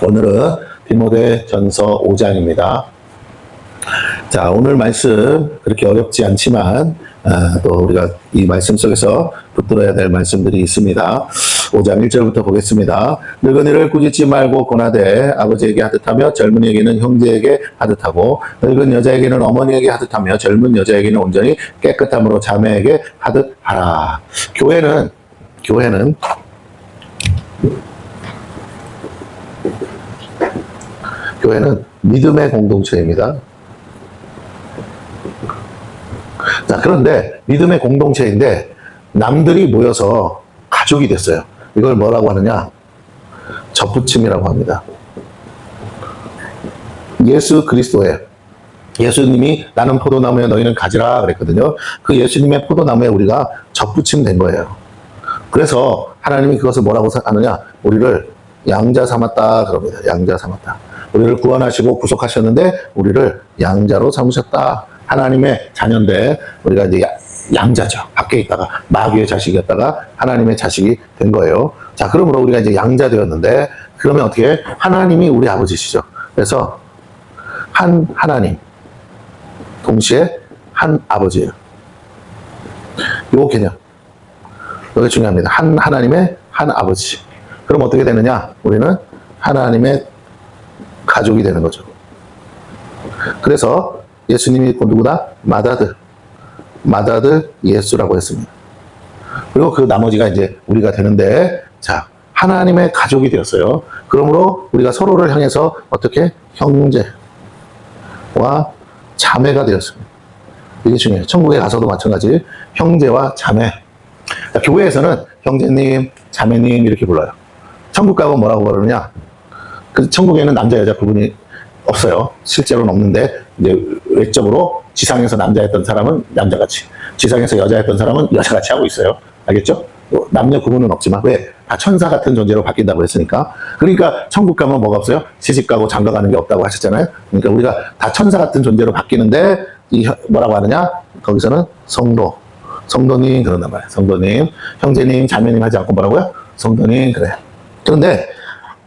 오늘은 디모데전서 5장입니다. 자, 오늘 말씀 그렇게 어렵지 않지만 또 우리가 이 말씀 속에서 붙들어야 될 말씀들이 있습니다. 5장 1절부터 보겠습니다. 늙은이를 꾸짖지 말고 권하되 아버지에게 하듯하며 젊은이에게는 형제에게 하듯하고 늙은 여자에게는 어머니에게 하듯하며 젊은 여자에게는 온전히 깨끗함으로 자매에게 하듯하라. 교회는 믿음의 공동체입니다. 자, 그런데 믿음의 공동체인데 남들이 모여서 가족이 됐어요. 이걸 뭐라고 하느냐? 접붙임이라고 합니다. 예수 그리스도에 예수님이 나는 포도나무에 너희는 가지라 그랬거든요. 그 예수님의 포도나무에 우리가 접붙임 된 거예요. 그래서 하나님이 그것을 뭐라고 하느냐? 우리를 양자 삼았다 그럽니다. 양자 삼았다. 우리를 구원하시고 구속하셨는데 우리를 양자로 삼으셨다. 하나님의 자녀인데 우리가 이제 양자죠. 밖에 있다가 마귀의 자식이었다가 하나님의 자식이 된 거예요. 자, 그러므로 우리가 이제 양자 되었는데 그러면 어떻게? 하나님이 우리 아버지시죠. 그래서 한 하나님 동시에 한 아버지예요. 요 개념. 이게 중요합니다. 한 하나님의 한 아버지. 그럼 어떻게 되느냐? 우리는 하나님의 가족이 되는 거죠. 그래서 예수님이 누구다? 맏아들 예수라고 했습니다. 그리고 그 나머지가 이제 우리가 되는데, 자, 하나님의 가족이 되었어요. 그러므로 우리가 서로를 향해서 어떻게? 형제와 자매가 되었습니다. 이게 중요해요. 천국에 가서도 마찬가지. 형제와 자매. 자, 교회에서는 형제님, 자매님 이렇게 불러요. 천국 가면 뭐라고 부르느냐? 그 천국에는 남자 여자 구분이 없어요. 실제로는 없는데 이제 외적으로 지상에서 남자였던 사람은 남자같이, 지상에서 여자였던 사람은 여자같이 하고 있어요. 알겠죠? 남녀 구분은 없지만 왜? 다 천사 같은 존재로 바뀐다고 했으니까. 그러니까 천국 가면 뭐가 없어요? 시집가고 장가가는 게 없다고 하셨잖아요. 그러니까 우리가 다 천사 같은 존재로 바뀌는데 이 뭐라고 하느냐? 거기서는 성도님 그런단 말이에요. 성도님, 형제님, 자매님 하지 않고 뭐라고요? 성도님 그래. 그런데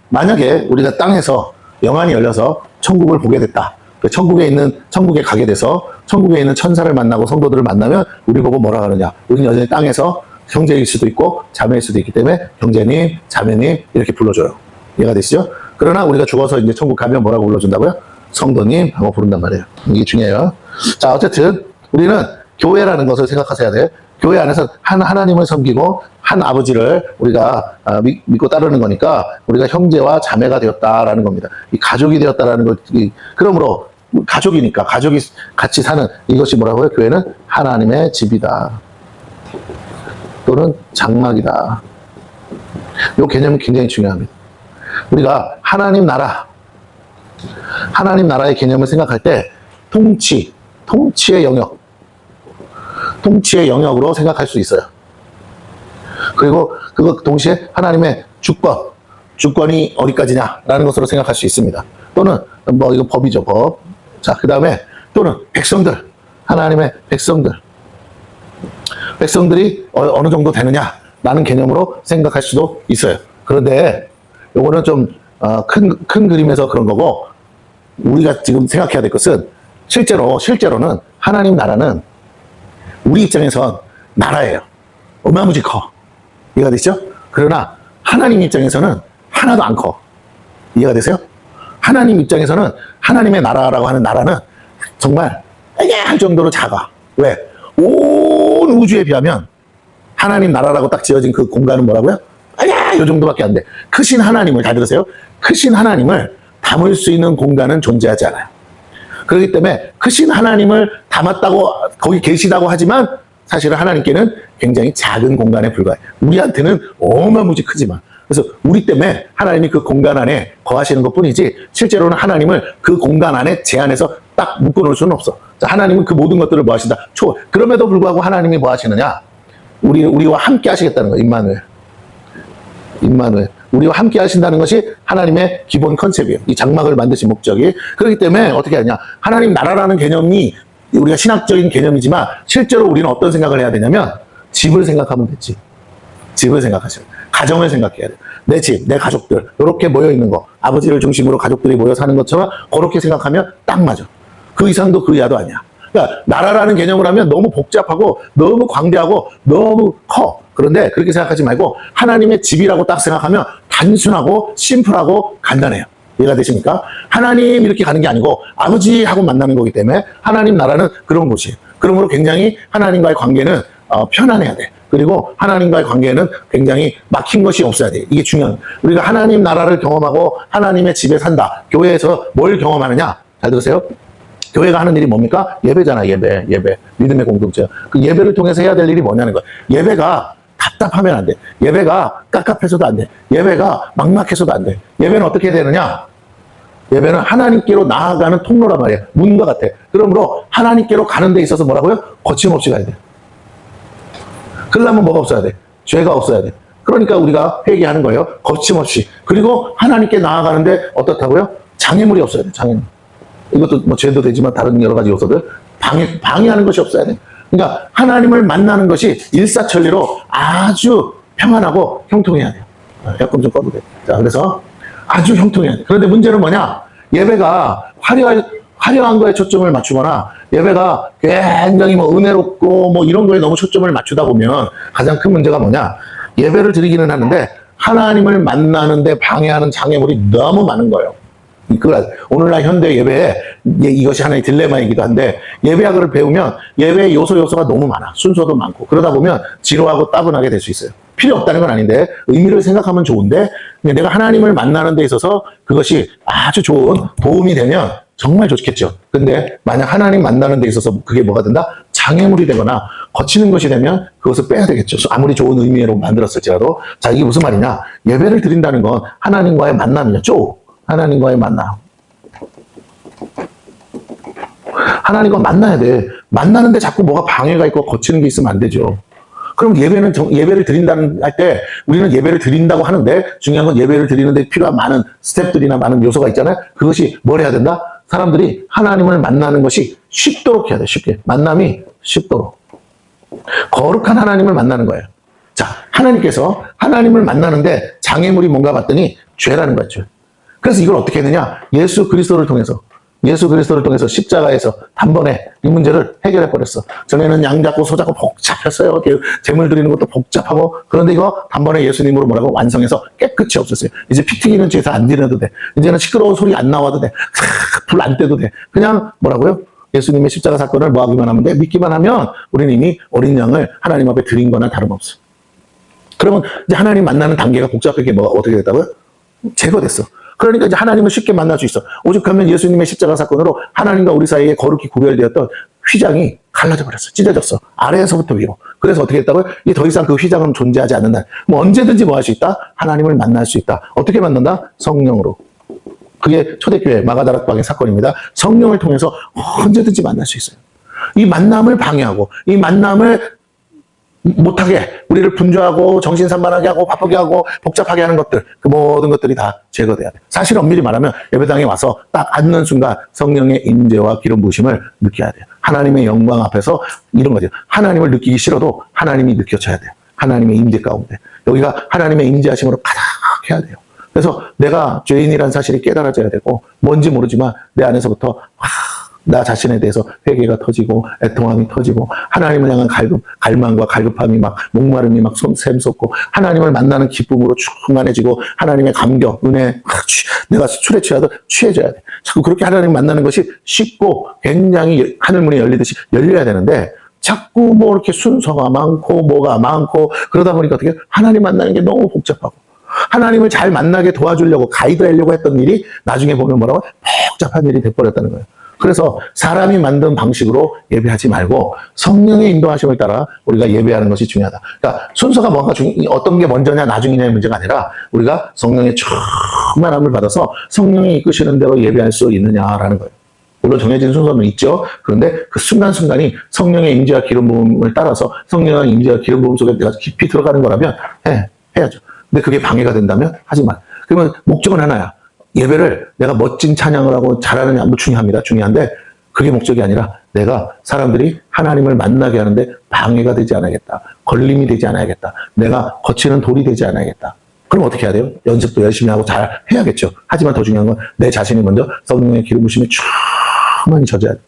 만약에 우리가 땅에서 영안이 열려서 천국을 보게 됐다. 천국에 가게 돼서 천국에 있는 천사를 만나고 성도들을 만나면 우리 보고 뭐라 하느냐? 우리는 여전히 땅에서 형제일 수도 있고 자매일 수도 있기 때문에 형제님, 자매님 이렇게 불러줘요. 이해가 되시죠? 그러나 우리가 죽어서 이제 천국 가면 뭐라고 불러준다고요? 성도님 하고 부른단 말이에요. 이게 중요해요. 자, 어쨌든 우리는 교회라는 것을 생각하셔야 돼. 교회 안에서 한 하나님을 섬기고 한 아버지를 우리가 믿고 따르는 거니까 우리가 형제와 자매가 되었다라는 겁니다. 이 가족이 되었다라는 것. 그러므로 가족이니까 가족이 같이 사는 이것이 뭐라고요? 교회는 하나님의 집이다. 또는 장막이다. 이 개념이 굉장히 중요합니다. 우리가 하나님 나라의 개념을 생각할 때 통치의 영역으로 생각할 수 있어요. 그리고 그거 동시에 하나님의 주권이 어디까지냐라는 것으로 생각할 수 있습니다. 또는 뭐 이거 법이죠, 법. 자, 그 다음에 또는 하나님의 백성들이 어느 정도 되느냐라는 개념으로 생각할 수도 있어요. 그런데 요거는 좀 큰 그림에서 그런 거고, 우리가 지금 생각해야 될 것은 실제로는 하나님 나라는 우리 입장에선 나라예요. 어마무지 커. 이해가 되시죠? 그러나 하나님 입장에서는 하나도 안 커. 이해가 되세요? 하나님 입장에서는 하나님의 나라라고 하는 나라는 정말 할 정도로 작아. 왜? 온 우주에 비하면 하나님 나라라고 딱 지어진 그 공간은 뭐라고요? 이 정도밖에 안 돼. 크신 하나님을, 잘 들으세요? 크신 하나님을 담을 수 있는 공간은 존재하지 않아요. 그렇기 때문에 크신 하나님을 담았다고 거기 계시다고 하지만 사실은 하나님께는 굉장히 작은 공간에 불과해. 우리한테는 어마무지 크지만. 그래서 우리 때문에 하나님이 그 공간 안에 거하시는 것 뿐이지 실제로는 하나님을 그 공간 안에 제한해서 딱 묶어놓을 수는 없어. 자, 하나님은 그 모든 것들을 뭐 하신다? 그럼에도 불구하고 하나님이 뭐 하시느냐? 우리와 함께 하시겠다는 거예요. 임마누엘. 우리와 함께 하신다는 것이 하나님의 기본 컨셉이에요. 이 장막을 만드신 목적이. 그렇기 때문에 어떻게 하냐? 하나님 나라라는 개념이 우리가 신학적인 개념이지만 실제로 우리는 어떤 생각을 해야 되냐면 집을 생각하면 됐지. 집을 생각하셔야 돼. 가정을 생각해야 돼. 내 집, 내 가족들 이렇게 모여 있는 거, 아버지를 중심으로 가족들이 모여 사는 것처럼 그렇게 생각하면 딱 맞아. 그 이상도 그 이하도 아니야. 그러니까 나라라는 개념을 하면 너무 복잡하고 너무 광대하고 너무 커. 그런데 그렇게 생각하지 말고 하나님의 집이라고 딱 생각하면 단순하고 심플하고 간단해요. 이해가 되십니까? 하나님 이렇게 가는 게 아니고 아버지하고 만나는 거기 때문에 하나님 나라는 그런 곳이에요. 그러므로 굉장히 하나님과의 관계는 편안해야 돼. 그리고 하나님과의 관계는 굉장히 막힌 것이 없어야 돼. 이게 중요한. 우리가 하나님 나라를 경험하고 하나님의 집에 산다. 교회에서 뭘 경험하느냐? 잘 들으세요. 교회가 하는 일이 뭡니까? 예배잖아, 예배. 믿음의 공동체. 그 예배를 통해서 해야 될 일이 뭐냐는 거야. 예배가 답답하면 안 돼. 예배가 깝깝해서도 안 돼. 예배가 막막해서도 안 돼. 예배는 어떻게 해야 되느냐? 예배는 하나님께로 나아가는 통로란 말이야. 문과 같아. 그러므로 하나님께로 가는 데 있어서 뭐라고요? 거침없이 가야 돼. 그러려면 뭐가 없어야 돼? 죄가 없어야 돼. 그러니까 우리가 회개하는 거예요. 거침없이. 그리고 하나님께 나아가는데 어떻다고요? 장애물이 없어야 돼. 장애물. 이것도 뭐 죄도 되지만 다른 여러 가지 요소들. 방해하는 것이 없어야 돼. 그러니까 하나님을 만나는 것이 일사천리로 아주 평안하고 형통해야 돼요. 에어컨 좀 꺼도 돼. 자, 그래서 아주 형통해야 돼. 그런데 문제는 뭐냐? 예배가 화려한 거에 초점을 맞추거나 예배가 굉장히 뭐 은혜롭고 뭐 이런 거에 너무 초점을 맞추다 보면 가장 큰 문제가 뭐냐? 예배를 드리기는 하는데 하나님을 만나는데 방해하는 장애물이 너무 많은 거예요. 오늘날 현대 예배에 이것이 하나의 딜레마이기도 한데 예배학을 배우면 예배의 요소가 너무 많아. 순서도 많고 그러다 보면 지루하고 따분하게 될 수 있어요. 필요 없다는 건 아닌데 의미를 생각하면 좋은데 내가 하나님을 만나는 데 있어서 그것이 아주 좋은 도움이 되면 정말 좋겠죠. 근데 만약 하나님 만나는 데 있어서 그게 뭐가 된다? 장애물이 되거나 거치는 것이 되면 그것을 빼야 되겠죠. 아무리 좋은 의미로 만들었을지라도. 자, 이게 무슨 말이냐? 예배를 드린다는 건 하나님과의 만남이죠. 하나님과의 만남. 하나님과 만나야 돼. 만나는데 자꾸 뭐가 방해가 있고 거치는 게 있으면 안 되죠. 그럼 예배를 드린다는 할 때 우리는 예배를 드린다고 하는데 중요한 건 예배를 드리는데 필요한 많은 스텝들이나 많은 요소가 있잖아요. 그것이 뭘 해야 된다? 사람들이 하나님을 만나는 것이 쉽도록 해야 돼. 쉽게. 만남이 쉽도록. 거룩한 하나님을 만나는 거예요. 자, 하나님께서 하나님을 만나는데 장애물이 뭔가 봤더니 죄라는 거죠. 그래서 이걸 어떻게 했느냐? 예수 그리스도를 통해서 십자가에서 단번에 이 문제를 해결해 버렸어. 전에는 양 잡고 소 잡고 복잡했어요. 제물 드리는 것도 복잡하고. 그런데 이거 단번에 예수님으로 뭐라고 완성해서 깨끗이 없었어요. 이제 피 튀기는 죄에서 안 드려도 돼. 이제는 시끄러운 소리 안 나와도 돼. 불 안 떼도 돼. 그냥 뭐라고요? 예수님의 십자가 사건을 뭐 하기만 하면 돼? 믿기만 하면 우리는 이미 어린 양을 하나님 앞에 드린 거나 다름없어. 그러면 이제 하나님 만나는 단계가 복잡하게 뭐가 어떻게 됐다고요? 제거됐어. 그러니까 이제 하나님을 쉽게 만날 수 있어. 오죽하면 예수님의 십자가 사건으로 하나님과 우리 사이에 거룩히 구별되었던 휘장이 갈라져 버렸어. 찢어졌어. 아래에서부터 위로. 그래서 어떻게 했다고요? 이게 더 이상 그 휘장은 존재하지 않는 날. 뭐 언제든지 뭐 할 수 있다? 하나님을 만날 수 있다. 어떻게 만난다? 성령으로. 그게 초대교회 마가다락방의 사건입니다. 성령을 통해서 언제든지 만날 수 있어요. 이 만남을 방해하고 이 만남을 못하게 우리를 분주하고 정신산만하게 하고 바쁘게 하고 복잡하게 하는 것들, 그 모든 것들이 다 제거돼야 돼. 사실 엄밀히 말하면 예배당에 와서 딱 앉는 순간 성령의 임재와 기름 부으심을 느껴야 돼요. 하나님의 영광 앞에서 이런 거죠. 하나님을 느끼기 싫어도 하나님이 느껴져야 돼요. 하나님의 임재 가운데. 여기가 하나님의 임재하심으로 가득해야 돼요. 그래서 내가 죄인이라는 사실이 깨달아져야 되고 뭔지 모르지만 내 안에서부터 나 자신에 대해서 회개가 터지고 애통함이 터지고 하나님을 향한 갈망과 갈급함이 막 목마름이 막 샘솟고 하나님을 만나는 기쁨으로 충만해지고 하나님의 감격, 은혜, 내가 술에 취하도 취해져야 돼. 자꾸 그렇게 하나님 만나는 것이 쉽고 굉장히 하늘문이 열리듯이 열려야 되는데 자꾸 뭐 이렇게 순서가 많고 뭐가 많고 그러다 보니까 어떻게 하나님 만나는 게 너무 복잡하고 하나님을 잘 만나게 도와주려고 가이드하려고 했던 일이 나중에 보면 뭐라고 복잡한 일이 돼버렸다는 거예요. 그래서 사람이 만든 방식으로 예배하지 말고 성령의 인도하심을 따라 우리가 예배하는 것이 중요하다. 그러니까 순서가 뭔가 어떤 게 먼저냐 나중이냐의 문제가 아니라 우리가 성령의 충만함을 받아서 성령이 이끄시는 대로 예배할 수 있느냐라는 거예요. 물론 정해진 순서는 있죠. 그런데 그 순간순간이 성령의 임재와 기름 부음을 따라서 성령의 임재와 기름 부음 속에 내가 깊이 들어가는 거라면 해야죠. 근데 그게 방해가 된다면 하지 마. 그러면 목적은 하나야. 예배를 내가 멋진 찬양을 하고 잘하느냐, 뭐 중요합니다. 중요한데 그게 목적이 아니라 내가 사람들이 하나님을 만나게 하는데 방해가 되지 않아야겠다. 걸림이 되지 않아야겠다. 내가 거치는 돌이 되지 않아야겠다. 그럼 어떻게 해야 돼요? 연습도 열심히 하고 잘 해야겠죠. 하지만 더 중요한 건 내 자신이 먼저 성령의 기름 부심에 충만히 젖어야 돼.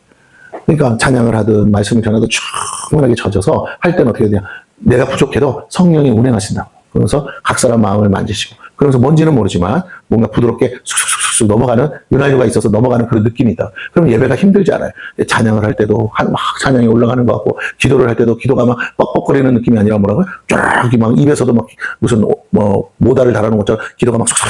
그러니까 찬양을 하든 말씀을 전하든 충분하게 젖어서 할 때는 어떻게 되냐. 내가 부족해도 성령이 운행하신다고. 그러면서 각 사람 마음을 만지시고, 그러면서 뭔지는 모르지만 뭔가 부드럽게 쑥쑥쑥쑥 넘어가는, 윤활유가 있어서 넘어가는 그런 느낌이 있다. 그럼 예배가 힘들지 않아요. 찬양을 할 때도 막 찬양이 올라가는 것 같고, 기도를 할 때도 기도가 막 뻑뻑거리는 느낌이 아니라 뭐라고요? 쫙 막 입에서도 막 무슨 모다를 달아놓은 것처럼 기도가 막 쑥쑥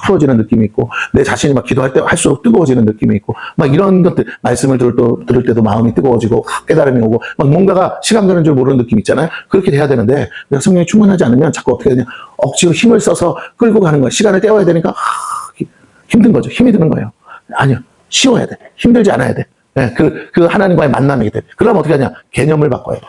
풀어지는 느낌이 있고, 내 자신이 막 기도할 때 할수록 뜨거워지는 느낌이 있고, 막 이런 것들, 말씀을 들을 때도 마음이 뜨거워지고 깨달음이 오고, 막 뭔가가 시간 가는 줄 모르는 느낌 있잖아요. 그렇게 돼야 되는데 내가 성령이 충만하지 않으면 자꾸 어떻게 되냐, 억지로 힘을 써서 끌고 가는 거야. 시간을 때워야 되니까 힘든 거죠. 힘이 드는 거예요. 아니요, 쉬워야 돼. 힘들지 않아야 돼. 네, 그 하나님과의 만남이기 때문에. 그럼 어떻게 하냐, 개념을 바꿔야 돼.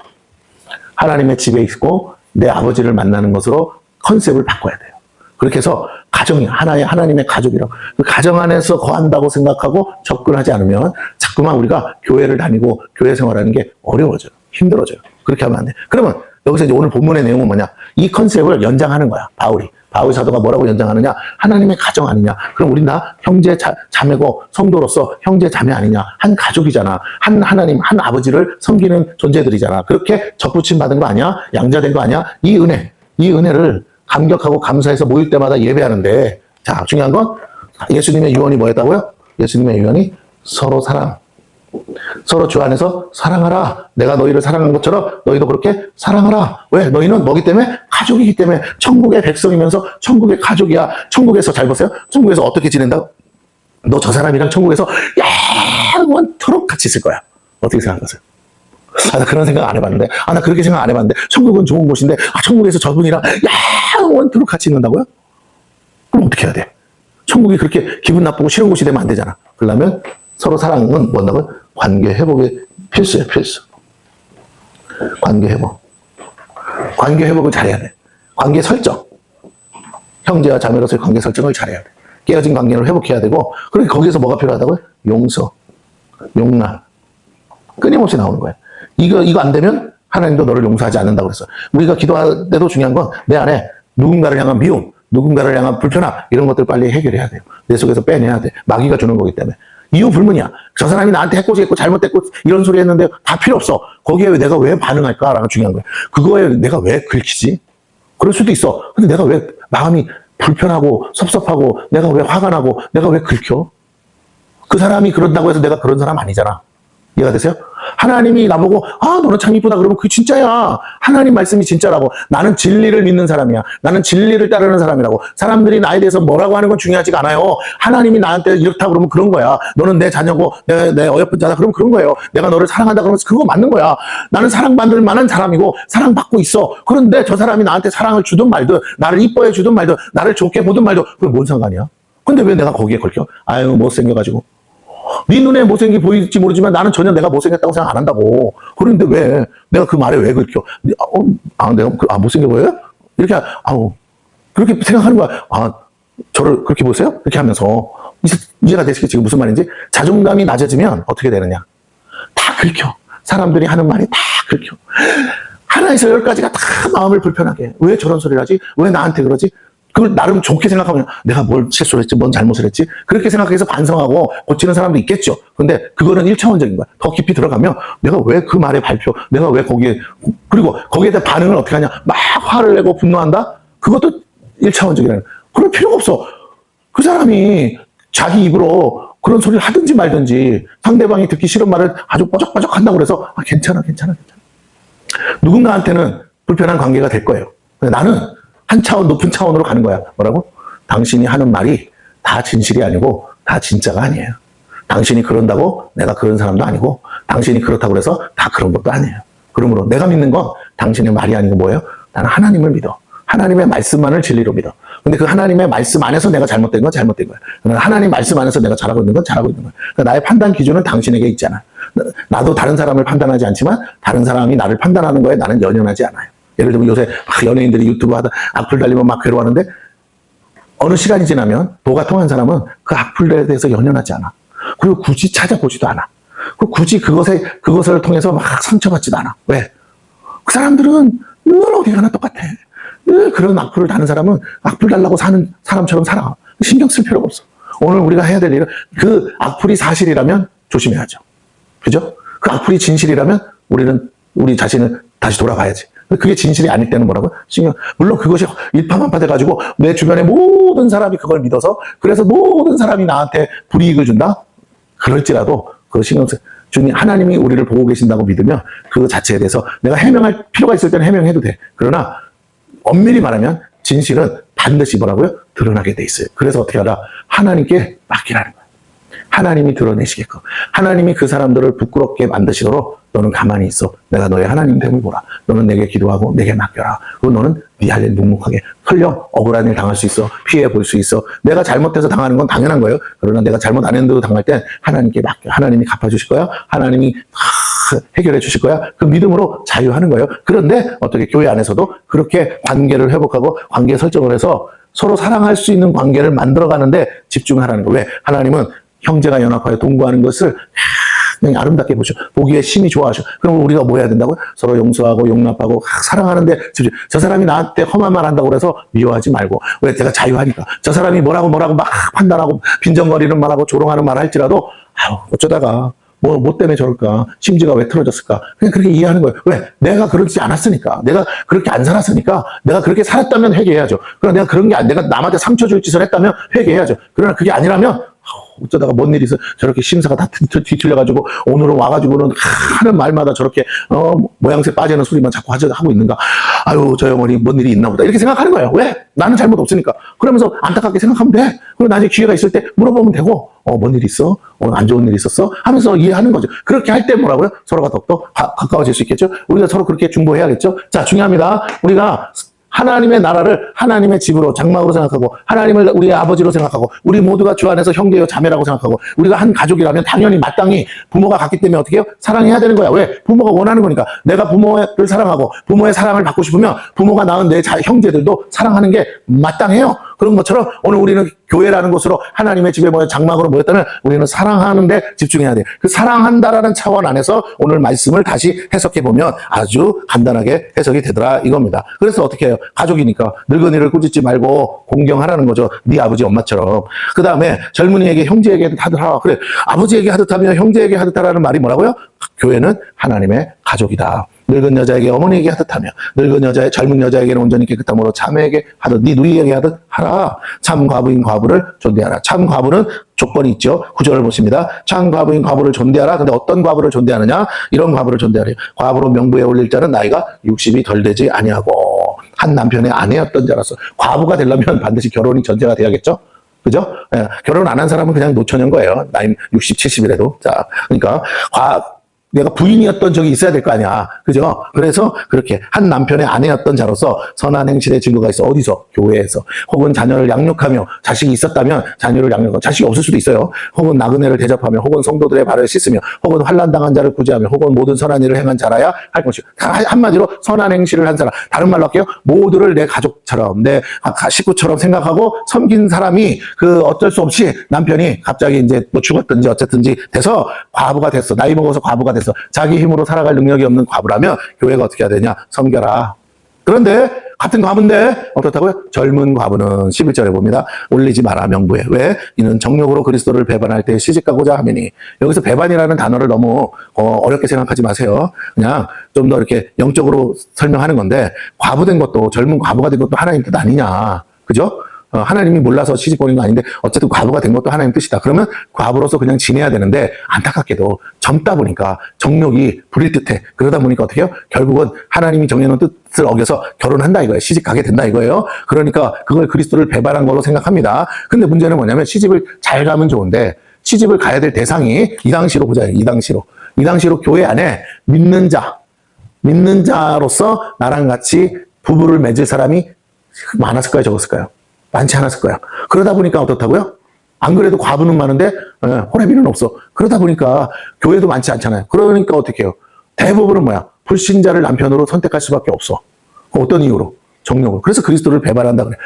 하나님의 집에 있고 내 아버지를 만나는 것으로 컨셉을 바꿔야 돼요. 그렇게 해서 가정이 하나의 하나님의 가족이라고, 그 가정 안에서 거한다고 생각하고 접근하지 않으면 자꾸만 우리가 교회를 다니고 교회 생활하는 게 어려워져요. 힘들어져요. 그렇게 하면 안 돼. 그러면 여기서 이제 오늘 본문의 내용은 뭐냐, 이 컨셉을 연장하는 거야. 바울 사도가 뭐라고 연장하느냐, 하나님의 가정 아니냐. 그럼 우린 다 형제 자매고 성도로서 형제 자매 아니냐, 한 가족이잖아. 한 하나님, 한 아버지를 섬기는 존재들이잖아. 그렇게 접붙임 받은 거 아니야? 양자된 거 아니야? 이 은혜를 감격하고 감사해서 모일 때마다 예배하는데, 자, 중요한 건 예수님의 유언이 뭐였다고요? 예수님의 유언이 서로 주 안에서 사랑하라. 내가 너희를 사랑한 것처럼 너희도 그렇게 사랑하라. 왜? 너희는 뭐기 때문에? 가족이기 때문에. 천국의 백성이면서 천국의 가족이야. 천국에서, 잘 보세요. 천국에서 어떻게 지낸다고? 너 저 사람이랑 천국에서 영원토록 같이 있을 거야. 어떻게 생각하세요? 나 그런 생각 안 해봤는데. 나 그렇게 생각 안 해봤는데. 천국은 좋은 곳인데, 천국에서 저분이랑 영원토록 같이 있는다고요? 그럼 어떻게 해야 돼? 천국이 그렇게 기분 나쁘고 싫은 곳이 되면 안 되잖아. 그러려면 서로 사랑은 뭔다고요? 관계 회복이 필수예요, 필수. 관계 회복. 관계 회복을 잘해야 돼. 관계 설정. 형제와 자매로서의 관계 설정을 잘해야 돼. 깨어진 관계를 회복해야 되고, 그렇게 거기에서 뭐가 필요하다고요? 용서, 용납. 끊임없이 나오는 거예요. 이거 안 되면 하나님도 너를 용서하지 않는다고 그랬어. 우리가 기도할 때도 중요한 건 내 안에 누군가를 향한 미움, 누군가를 향한 불편함, 이런 것들 빨리 해결해야 돼요. 내 속에서 빼내야 돼. 마귀가 주는 거기 때문에. 이유 불문이야. 저 사람이 나한테 해코지했고 잘못됐고 이런 소리 했는데 다 필요 없어. 거기에 내가 왜 반응할까라는 중요한 거야. 그거에 내가 왜 긁히지? 그럴 수도 있어. 근데 내가 왜 마음이 불편하고 섭섭하고 내가 왜 화가 나고 내가 왜 긁혀? 그 사람이 그런다고 해서 내가 그런 사람 아니잖아. 이해가 되세요? 하나님이 나보고 너는 참 이쁘다 그러면 그게 진짜야. 하나님 말씀이 진짜라고. 나는 진리를 믿는 사람이야. 나는 진리를 따르는 사람이라고. 사람들이 나에 대해서 뭐라고 하는 건 중요하지가 않아요. 하나님이 나한테 이렇다 그러면 그런 거야. 너는 내 자녀고 내 어여쁜 자다 그러면 그런 거예요. 내가 너를 사랑한다 그러면 그거 맞는 거야. 나는 사랑받을 만한 사람이고 사랑받고 있어. 그런데 저 사람이 나한테 사랑을 주든 말든, 나를 이뻐해 주든 말든, 나를 좋게 보든 말든, 그게 뭔 상관이야? 근데 왜 내가 거기에 걸려? 아유, 못생겨가지고. 네 눈에 못생기 보일지 모르지만 나는 전혀 내가 못생겼다고 생각 안 한다고. 그런데 왜 내가 그 말에 왜 긁혀? 내가 못생겨 보여요? 이렇게 그렇게 생각하는 거야. 저를 그렇게 보세요? 이렇게 하면서 이제가 되시겠지. 지금 무슨 말인지. 자존감이 낮아지면 어떻게 되느냐? 다 긁혀. 사람들이 하는 말이 다 긁혀. 하나에서 10가지가 다 마음을 불편하게 해. 왜 저런 소리를 하지? 왜 나한테 그러지? 그걸 나름 좋게 생각하면 내가 뭘 실수를 했지, 뭔 잘못을 했지, 그렇게 생각해서 반성하고 고치는 사람도 있겠죠. 근데 그거는 1차원적인 거야. 더 깊이 들어가면 내가 왜 그 말의 내가 왜 거기에, 그리고 거기에 대한 반응을 어떻게 하냐, 막 화를 내고 분노한다? 그것도 1차원적이라는 거야. 그럴 필요가 없어. 그 사람이 자기 입으로 그런 소리를 하든지 말든지, 상대방이 듣기 싫은 말을 아주 뻐적뻐적 한다고 그래서 괜찮아. 누군가한테는 불편한 관계가 될 거예요. 근데 나는 한 차원 높은 차원으로 가는 거야. 뭐라고? 당신이 하는 말이 다 진실이 아니고 다 진짜가 아니에요. 당신이 그런다고 내가 그런 사람도 아니고, 당신이 그렇다고 해서 다 그런 것도 아니에요. 그러므로 내가 믿는 건 당신의 말이 아니고 뭐예요? 나는 하나님을 믿어. 하나님의 말씀만을 진리로 믿어. 근데 그 하나님의 말씀 안에서 내가 잘못된 건 잘못된 거야. 하나님 말씀 안에서 내가 잘하고 있는 건 잘하고 있는 거야. 그러니까 나의 판단 기준은 당신에게 있잖아. 나도 다른 사람을 판단하지 않지만 다른 사람이 나를 판단하는 거에 나는 연연하지 않아요. 예를 들면 요새 연예인들이 유튜브 하다 악플 달리면 막 괴로워하는데, 어느 시간이 지나면 도가 통한 사람은 그 악플에 대해서 연연하지 않아. 그리고 굳이 찾아보지도 않아. 그리고 굳이 그것을 통해서 막 상처받지도 않아. 왜? 그 사람들은 늘 어디 가나 똑같아. 그런 악플을 다는 사람은 악플 달라고 사는 사람처럼 살아. 신경 쓸 필요가 없어. 오늘 우리가 해야 될 일은 그 악플이 사실이라면 조심해야죠. 그죠? 그 악플이 진실이라면 우리는 우리 자신을 다시 돌아봐야지. 그게 진실이 아닐 때는 뭐라고? 물론 그것이 일파만파 돼가지고 내 주변의 모든 사람이 그걸 믿어서 그래서 모든 사람이 나한테 불이익을 준다? 그럴지라도 그 신경 쓰 주님 하나님이 우리를 보고 계신다고 믿으면 그 자체에 대해서 내가 해명할 필요가 있을 때는 해명해도 돼. 그러나 엄밀히 말하면 진실은 반드시 뭐라고요? 드러나게 돼 있어요. 그래서 어떻게 하라? 하나님께 맡기라는 거야. 하나님이 드러내시게끔. 하나님이 그 사람들을 부끄럽게 만드시도록 너는 가만히 있어. 내가 너의 하나님 됨을 보라. 너는 내게 기도하고 내게 맡겨라. 그리고 너는 네 할 일 묵묵하게. 설령 억울한 일 당할 수 있어. 피해 볼 수 있어. 내가 잘못해서 당하는 건 당연한 거예요. 그러나 내가 잘못 안 했는데도 당할 땐 하나님께 맡겨. 하나님이 갚아주실 거야. 하나님이 해결해 주실 거야. 그 믿음으로 자유하는 거예요. 그런데 어떻게 교회 안에서도 그렇게 관계를 회복하고 관계 설정을 해서 서로 사랑할 수 있는 관계를 만들어가는데 집중하라는 거예요. 왜? 하나님은 형제가 연합하여 동거하는 것을 그냥 아름답게 보셔. 보기에 심히 좋아하셔. 그럼 우리가 뭐 해야 된다고요? 서로 용서하고 용납하고 사랑하는데 집중. 저 사람이 나한테 험한 말 한다고 그래서 미워하지 말고. 왜? 내가 자유하니까. 저 사람이 뭐라고 막 판단하고 빈정거리는 말하고 조롱하는 말 할지라도 어쩌다가 뭐 때문에 저럴까? 심지가 왜 틀어졌을까? 그냥 그렇게 이해하는 거예요. 왜? 내가 그러지 않았으니까. 내가 그렇게 안 살았으니까. 내가 그렇게 살았다면 회개해야죠. 그러나 내가 그런 게 내가 남한테 상처 줄 짓을 했다면 회개해야죠. 그러나 그게 아니라면 어쩌다가 뭔 일이 있어 저렇게 심사가 다 뒤틀려가지고 오늘은 와가지고는 하는 말마다 저렇게 모양새 빠지는 소리만 자꾸 하고 있는가. 아유 저 어머니 뭔 일이 있나 보다 이렇게 생각하는 거예요. 왜? 나는 잘못 없으니까. 그러면서 안타깝게 생각하면 돼. 그리고 나중에 기회가 있을 때 물어보면 되고 뭔 일이 있어? 안 좋은 일이 있었어? 하면서 이해하는 거죠. 그렇게 할 때 뭐라고요? 서로가 더욱더 가까워질 수 있겠죠. 우리가 서로 그렇게 중보해야겠죠. 자, 중요합니다. 우리가 하나님의 나라를 하나님의 집으로 장막으로 생각하고 하나님을 우리의 아버지로 생각하고 우리 모두가 주 안에서 형제요 자매라고 생각하고 우리가 한 가족이라면 당연히 마땅히 부모가 같기 때문에 어떻게 해요? 사랑해야 되는 거야. 왜? 부모가 원하는 거니까. 내가 부모를 사랑하고 부모의 사랑을 받고 싶으면 부모가 낳은 내 형제들도 사랑하는 게 마땅해요. 그런 것처럼 오늘 우리는 교회라는 곳으로 하나님의 집에 모여 장막으로 모였다면 우리는 사랑하는데 집중해야 돼요. 그 사랑한다라는 차원 안에서 오늘 말씀을 다시 해석해 보면 아주 간단하게 해석이 되더라 이겁니다. 그래서 어떻게 해요? 가족이니까 늙은이를 꾸짖지 말고 공경하라는 거죠. 네 아버지 엄마처럼. 그 다음에 젊은이에게 형제에게 하듯하라. 그래 아버지에게 하듯하며 형제에게 하듯하라는 말이 뭐라고요? 교회는 하나님의 가족이다. 늙은 여자에게 어머니에게 하듯하며 늙은 젊은 여자에게는 온전히 깨끗함으로 자매에게 하듯 네 누이에게 하듯 하라. 참 과부인 과부를 존대하라. 참 과부는 조건이 있죠. 9절을 보십니다. 참 과부인 과부를 존대하라. 근데 어떤 과부를 존대하느냐? 이런 과부를 존대하래요. 과부로 명부에 올릴 자는 나이가 60이 덜 되지 아니하고 한 남편의 아내였던 자라서 과부가 되려면 반드시 결혼이 전제가 돼야겠죠. 그죠? 예, 결혼 안 한 사람은 그냥 노처녀인 거예요. 나이 60, 70이라도. 자, 그러니까 내가 부인이었던 적이 있어야 될 거 아니야. 그죠? 그래서 그렇게 한 남편의 아내였던 자로서 선한 행실의 증거가 있어. 어디서? 교회에서. 혹은 자녀를 양육하며 자식이 있었다면 자녀를 양육하고 자식이 없을 수도 있어요. 혹은 나그네를 대접하며 혹은 성도들의 발을 씻으며 혹은 환난당한 자를 구제하며 혹은 모든 선한 일을 행한 자라야 할 것이요. 한마디로 선한 행실을 한 사람. 다른 말로 할게요. 모두를 내 가족처럼 내 식구처럼 생각하고 섬긴 사람이 그 어쩔 수 없이 남편이 갑자기 이제 뭐 죽었든지 어쨌든지 돼서 과부가 됐어. 나이 먹어서 과부가 됐어. 자기 힘으로 살아갈 능력이 없는 과부라면 교회가 어떻게 해야 되냐? 섬겨라. 그런데 같은 과부인데 어떻다고요? 젊은 과부는 11절에 봅니다. 올리지 마라 명부에. 왜? 이는 정욕으로 그리스도를 배반할 때 시집가고자 하매니. 여기서 배반이라는 단어를 너무 어렵게 생각하지 마세요. 그냥 좀 더 이렇게 영적으로 설명하는 건데 과부된 것도 젊은 과부가 된 것도 하나님 뜻 아니냐. 그죠? 하나님이 몰라서 시집 보낸 거 아닌데 어쨌든 과부가 된 것도 하나님 뜻이다. 그러면 과부로서 그냥 지내야 되는데 안타깝게도 젊다 보니까 정욕이 부릴 듯해. 그러다 보니까 어떻게 해요? 결국은 하나님이 정해놓은 뜻을 어겨서 결혼한다 이거예요. 시집 가게 된다 이거예요. 그러니까 그걸 그리스도를 배반한 걸로 생각합니다. 근데 문제는 뭐냐면 시집을 잘 가면 좋은데 시집을 가야 될 대상이 이 당시로 보자. 이 당시로 교회 안에 믿는 자로서 나랑 같이 부부를 맺을 사람이 많았을까요? 적었을까요? 많지 않았을 거야. 그러다 보니까 어떻다고요? 안 그래도 과부는 많은데 호레비는 없어. 그러다 보니까 교회도 많지 않잖아요. 그러니까 어떻게 해요? 대부분은 뭐야? 불신자를 남편으로 선택할 수밖에 없어. 어떤 이유로? 정욕으로. 그래서 그리스도를 배반한다 그래.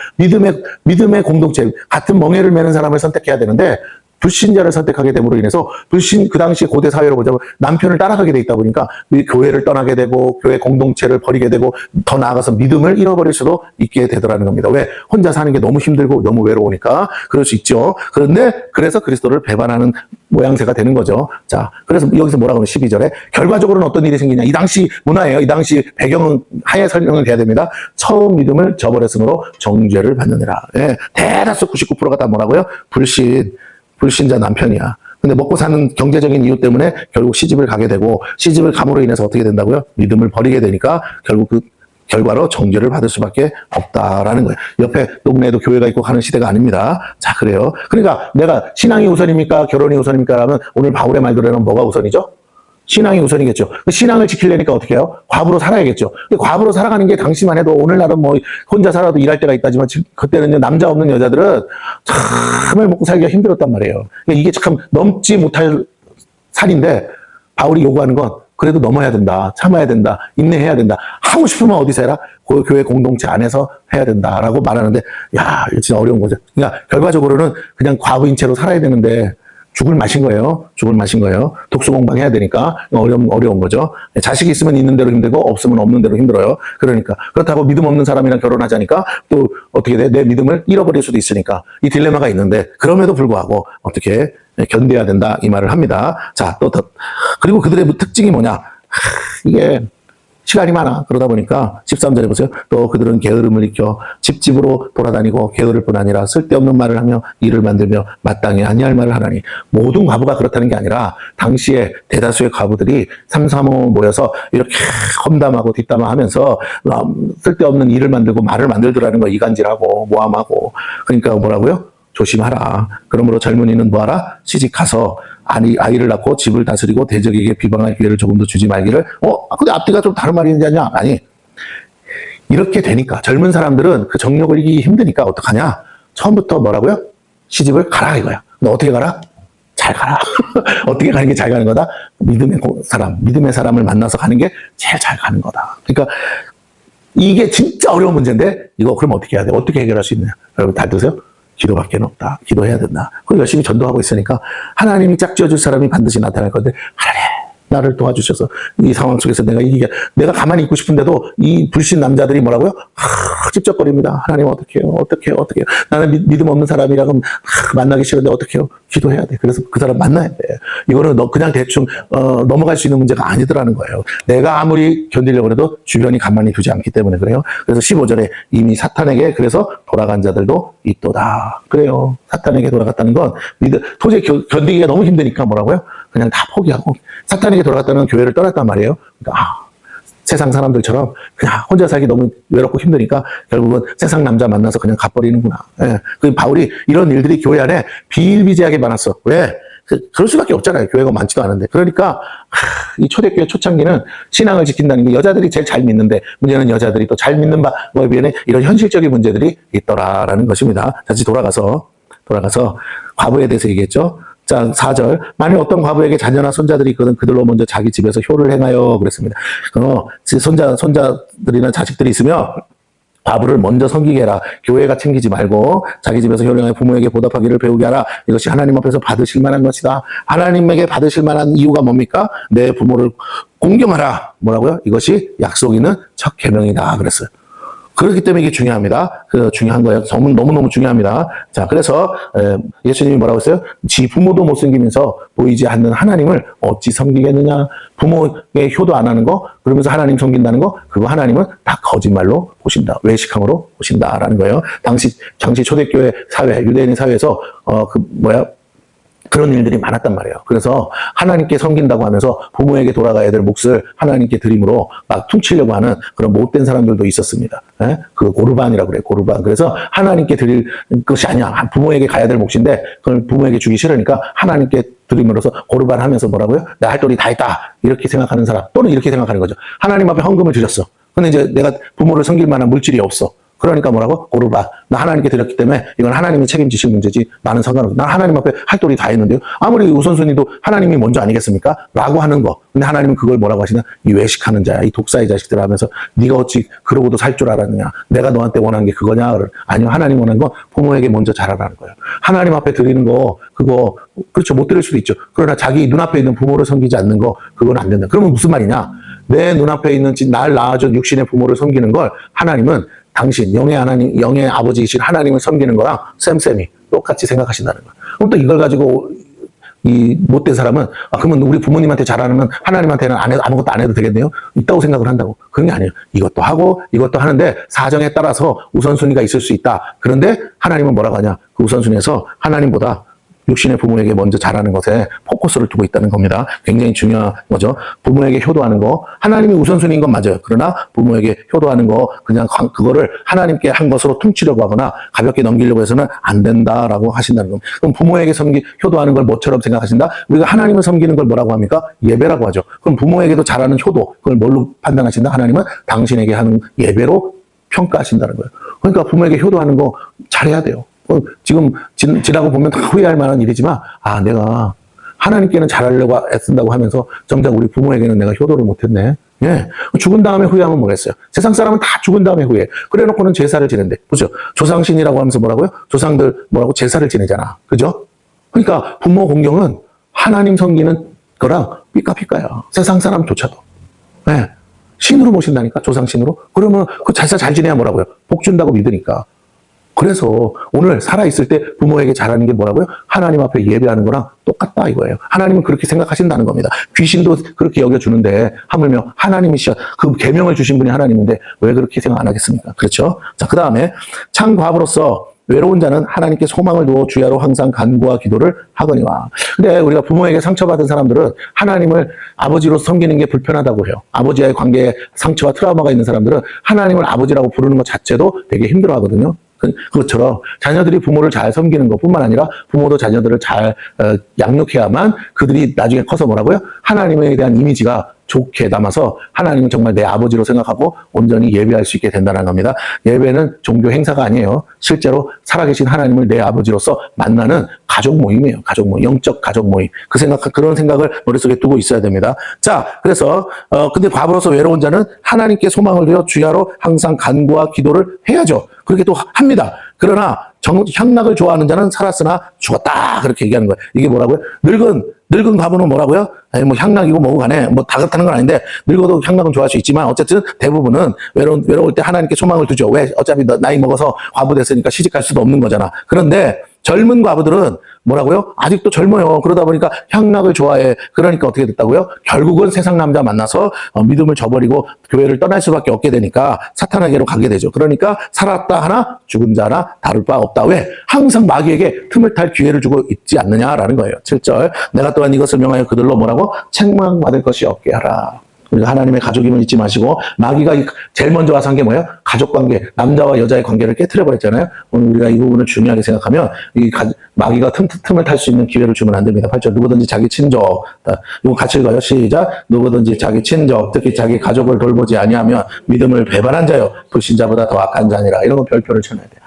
믿음의 공동체, 같은 멍에를 매는 사람을 선택해야 되는데 불신자를 선택하게 됨으로 인해서 그 당시 고대 사회로 보자면 남편을 따라가게 돼 있다 보니까 교회를 떠나게 되고 교회 공동체를 버리게 되고 더 나아가서 믿음을 잃어버릴 수도 있게 되더라는 겁니다. 왜? 혼자 사는 게 너무 힘들고 너무 외로우니까 그럴 수 있죠. 그런데 그래서 그리스도를 배반하는 모양새가 되는 거죠. 자, 그래서 여기서 뭐라고 하면 12절에 결과적으로는 어떤 일이 생기냐. 이 당시 문화예요. 이 당시 배경은 하에 설명을 해야 됩니다. 처음 믿음을 저버렸으므로 정죄를 받느니라. 예, 대다수 99%가 다 뭐라고요? 불신자 남편이야. 근데 먹고 사는 경제적인 이유 때문에 결국 시집을 가게 되고 시집을 감으로 인해서 어떻게 된다고요? 믿음을 버리게 되니까 결국 그 결과로 정죄를 받을 수밖에 없다라는 거예요. 옆에 동네에도 교회가 있고 하는 시대가 아닙니다. 자, 그래요. 그러니까 내가 신앙이 우선입니까? 결혼이 우선입니까? 라면 오늘 바울의 말대로는 뭐가 우선이죠? 신앙이 우선이겠죠. 그 신앙을 지키려니까 어떻게 해요? 과부로 살아야겠죠. 과부로 살아가는 게 당시만 해도 오늘날은 뭐 혼자 살아도 일할 때가 있다지만 그때는 남자 없는 여자들은 참을 먹고 살기가 힘들었단 말이에요. 이게 참 넘지 못할 살인데 바울이 요구하는 건 그래도 넘어야 된다. 참아야 된다. 인내해야 된다. 하고 싶으면 어디서 해라? 교회 공동체 안에서 해야 된다라고 말하는데 야, 이거 진짜 어려운 거죠. 그러니까 결과적으로는 그냥 과부인 채로 살아야 되는데 죽을 마신 거예요. 죽을 마신 거예요. 독수 공방해야 되니까 어려운 거죠. 자식이 있으면 있는 대로 힘들고 없으면 없는 대로 힘들어요. 그러니까 그렇다고 믿음 없는 사람이랑 결혼하자니까 또 어떻게 돼? 내 믿음을 잃어버릴 수도 있으니까 이 딜레마가 있는데 그럼에도 불구하고 어떻게 견뎌야 된다 이 말을 합니다. 자, 그리고 그들의 특징이 뭐냐? 이게 시간이 많아. 그러다 보니까 13절에 보세요. 또 그들은 게으름을 익혀 집집으로 돌아다니고 게으를 뿐 아니라 쓸데없는 말을 하며 일을 만들며 마땅히 아니할 말을 하나니. 모든 과부가 그렇다는 게 아니라 당시에 대다수의 과부들이 삼삼오오 모여서 이렇게 험담하고 뒷담화하면서 쓸데없는 일을 만들고 말을 만들더라는 거. 이간질하고 모함하고. 그러니까 뭐라고요? 조심하라. 그러므로 젊은이는 뭐하라? 시집가서 아이를 낳고 집을 다스리고 대적에게 비방할 기회를 조금도 주지 말기를. 근데 앞뒤가 좀 다른 말이 있지 않냐? 아니, 이렇게 되니까 젊은 사람들은 그 정력을 이기기 힘드니까 어떡하냐? 처음부터 뭐라고요? 시집을 가라 이거야. 근데 어떻게 가라? 잘 가라. 어떻게 가는 게 잘 가는 거다? 믿음의 사람을 만나서 가는 게 제일 잘 가는 거다. 그러니까 이게 진짜 어려운 문제인데 이거 그럼 어떻게 해야 돼? 어떻게 해결할 수 있냐? 여러분 다 들으세요? 기도밖에 없다. 기도해야 된다. 그리고 열심히 전도하고 있으니까 하나님이 짝지어줄 사람이 반드시 나타날 건데 하나님 나를 도와주셔서 이 상황 속에서 내가 가만히 있고 싶은데도 이 불신 남자들이 뭐라고요? 찝쩍거립니다. 하나님 어떻게 해요? 나는 믿음 없는 사람이라고 만나기 싫은데 어떻게 해요? 기도해야 돼. 그래서 그 사람 만나야 돼. 이거는 그냥 대충 넘어갈 수 있는 문제가 아니더라는 거예요. 내가 아무리 견디려고 해도 주변이 가만히 두지 않기 때문에 그래요. 그래서 15절에 이미 사탄에게 그래서 돌아간 자들도 있도다. 그래요. 사탄에게 돌아갔다는 건 도저히 견디기가 너무 힘드니까 뭐라고요? 그냥 다 포기하고 사탄에게 돌아갔다는 교회를 떠났단 말이에요. 그러니까 세상 사람들처럼 그냥 혼자 살기 너무 외롭고 힘드니까 결국은 세상 남자 만나서 그냥 가버리는구나. 예. 그 바울이 이런 일들이 교회 안에 비일비재하게 많았어. 왜? 그럴 수밖에 없잖아요. 교회가 많지도 않은데. 그러니까 이 초대교회 초창기는 신앙을 지킨다는 게 여자들이 제일 잘 믿는데 문제는 여자들이 또 잘 믿는 바에 비해 이런 현실적인 문제들이 있더라라는 것입니다. 다시 돌아가서 과부에 대해서 얘기했죠. 자, 4절. 만일 어떤 과부에게 자녀나 손자들이 있거든 그들로 먼저 자기 집에서 효를 행하여 그랬습니다. 손자들이나 자식들이 있으면 과부를 먼저 섬기게 해라. 교회가 챙기지 말고 자기 집에서 효령하여 부모에게 보답하기를 배우게 하라. 이것이 하나님 앞에서 받으실 만한 것이다. 하나님에게 받으실 만한 이유가 뭡니까? 내 부모를 공경하라. 뭐라고요? 이것이 약속 있는 첫 계명이다. 그랬어요. 그렇기 때문에 이게 중요합니다. 중요한 거예요. 너무너무 중요합니다. 자, 그래서 예수님이 뭐라고 했어요? 지 부모도 못 섬기면서 보이지 않는 하나님을 어찌 섬기겠느냐? 부모의 효도 안 하는 거, 그러면서 하나님 섬긴다는 거, 그거 하나님은 다 거짓말로 보신다. 외식함으로 보신다라는 거예요. 당시 초대교회 사회, 유대인 사회에서 그런 일들이 많았단 말이에요. 그래서 하나님께 섬긴다고 하면서 부모에게 돌아가야 될 몫을 하나님께 드림으로 막 퉁치려고 하는 그런 못된 사람들도 있었습니다. 그 고르반이라고 그래요. 고르반. 그래서 하나님께 드릴 것이 아니야. 부모에게 가야 될 몫인데 그걸 부모에게 주기 싫으니까 하나님께 드림으로써 고르반 하면서 뭐라고요? 내 할 도리 다 했다. 이렇게 생각하는 사람 또는 이렇게 생각하는 거죠. 하나님 앞에 헌금을 드렸어. 근데 이제 내가 부모를 섬길 만한 물질이 없어. 그러니까 뭐라고? 고르바. 나 하나님께 드렸기 때문에 이건 하나님이 책임지실 문제지 나는 상관없어. 난 하나님 앞에 할 도리 다 했는데요. 아무리 우선순위도 하나님이 먼저 아니겠습니까? 라고 하는 거. 근데 하나님은 그걸 뭐라고 하시나? 이 외식하는 자야. 이 독사의 자식들 하면서 네가 어찌 그러고도 살 줄 알았느냐. 내가 너한테 원한 게 그거냐. 아니면 하나님 원하는 건 부모에게 먼저 잘하라는 거예요. 하나님 앞에 드리는 거 그거 그렇죠. 못 드릴 수도 있죠. 그러나 자기 눈앞에 있는 부모를 섬기지 않는 거 그건 안 된다. 그러면 무슨 말이냐? 내 눈앞에 있는 날 낳아준 육신의 부모를 섬기는 걸 하나님은 당신 영의 하나님, 영의 아버지이신 하나님을 섬기는 거랑 쌤쌤이 똑같이 생각하신다는 거예요. 그럼 또 이걸 가지고 이 못된 사람은 그러면 우리 부모님한테 잘하면 하나님한테는 아무것도 안 해도 되겠네요? 있다고 생각을 한다고. 그런 게 아니에요. 이것도 하고 이것도 하는데 사정에 따라서 우선순위가 있을 수 있다. 그런데 하나님은 뭐라고 하냐? 그 우선순위에서 하나님보다 육신의 부모에게 먼저 잘하는 것에 포커스를 두고 있다는 겁니다. 굉장히 중요한 거죠. 부모에게 효도하는 거, 하나님이 우선순위인 건 맞아요. 그러나 부모에게 효도하는 거, 그냥 그거를 하나님께 한 것으로 퉁치려고 하거나 가볍게 넘기려고 해서는 안 된다라고 하신다는 겁니다. 그럼 부모에게 효도하는 걸 뭐처럼 생각하신다? 우리가 하나님을 섬기는 걸 뭐라고 합니까? 예배라고 하죠. 그럼 부모에게도 잘하는 효도, 그걸 뭘로 판단하신다? 하나님은 당신에게 하는 예배로 평가하신다는 거예요. 그러니까 부모에게 효도하는 거 잘해야 돼요. 지금 지나고 보면 다 후회할 만한 일이지만 내가 하나님께는 잘하려고 애쓴다고 하면서 정작 우리 부모에게는 내가 효도를 못했네. 예, 죽은 다음에 후회하면 뭐겠어요? 세상 사람은 다 죽은 다음에 후회해. 그래놓고는 제사를 지낸대. 그죠? 조상신이라고 하면서 뭐라고요? 조상들 뭐라고 제사를 지내잖아. 그죠? 그러니까 부모 공경은 하나님 섬기는 거랑 삐까삐까야. 세상 사람조차도. 예, 신으로 모신다니까, 조상신으로. 그러면 그 제사 잘 지내야 뭐라고요? 복 준다고 믿으니까. 그래서 오늘 살아있을 때 부모에게 잘하는 게 뭐라고요? 하나님 앞에 예배하는 거랑 똑같다 이거예요. 하나님은 그렇게 생각하신다는 겁니다. 귀신도 그렇게 여겨주는데 하물며 하나님이시여 그 계명을 주신 분이 하나님인데 왜 그렇게 생각 안 하겠습니까? 그렇죠? 자, 그 다음에 창과부로서 외로운 자는 하나님께 소망을 두어 주야로 항상 간구와 기도를 하거니와. 근데 우리가 부모에게 상처받은 사람들은 하나님을 아버지로 섬기는 게 불편하다고 해요. 아버지와의 관계에 상처와 트라우마가 있는 사람들은 하나님을 아버지라고 부르는 것 자체도 되게 힘들어 하거든요. 그것처럼 자녀들이 부모를 잘 섬기는 것뿐만 아니라 부모도 자녀들을 잘 양육해야만 그들이 나중에 커서 뭐라고요? 하나님에 대한 이미지가 좋게 남아서 하나님은 정말 내 아버지로 생각하고 온전히 예배할 수 있게 된다는 겁니다. 예배는 종교 행사가 아니에요. 실제로 살아계신 하나님을 내 아버지로서 만나는 가족 모임이에요. 가족 모임, 영적 가족 모임. 그런 생각을 머릿속에 두고 있어야 됩니다. 자, 그래서 근데 과부로서 외로운 자는 하나님께 소망을 두어 주야로 항상 간구와 기도를 해야죠. 그렇게 또 합니다. 그러나 향락을 좋아하는 자는 살았으나 죽었다. 그렇게 얘기하는 거예요. 이게 뭐라고요? 늙은 과부는 뭐라고요? 뭐 향락이고 뭐고 간에 뭐 다 그렇다는 건 아닌데 늙어도 향락은 좋아할 수 있지만 어쨌든 대부분은 외로울 때 하나님께 소망을 두죠. 왜? 어차피 나이 먹어서 과부 됐으니까 시집갈 수도 없는 거잖아. 그런데 젊은 과부들은 뭐라고요? 아직도 젊어요. 그러다 보니까 향락을 좋아해. 그러니까 어떻게 됐다고요? 결국은 세상 남자 만나서 믿음을 저버리고 교회를 떠날 수밖에 없게 되니까 사탄에게로 가게 되죠. 그러니까 살았다 하나 죽은 자 하나 다를 바 없다. 왜? 항상 마귀에게 틈을 탈 기회를 주고 있지 않느냐라는 거예요. 7절 내가 또한 이것을 명하여 그들로 뭐라고? 책망받을 것이 없게 하라. 우리가 하나님의 가족임을 잊지 마시고 마귀가 제일 먼저 와서 한 게 뭐예요? 가족관계, 남자와 여자의 관계를 깨트려버렸잖아요. 오늘 우리가 이 부분을 중요하게 생각하면 마귀가 틈을 탈 수 있는 기회를 주면 안 됩니다. 8절 누구든지 자기 친족, 이거 같이 읽어요. 시작. 누구든지 자기 친족, 특히 자기 가족을 돌보지 아니하면 믿음을 배반한 자요 불신자보다 더 악한 자니라. 이런 거 별표를 쳐놔야 돼요.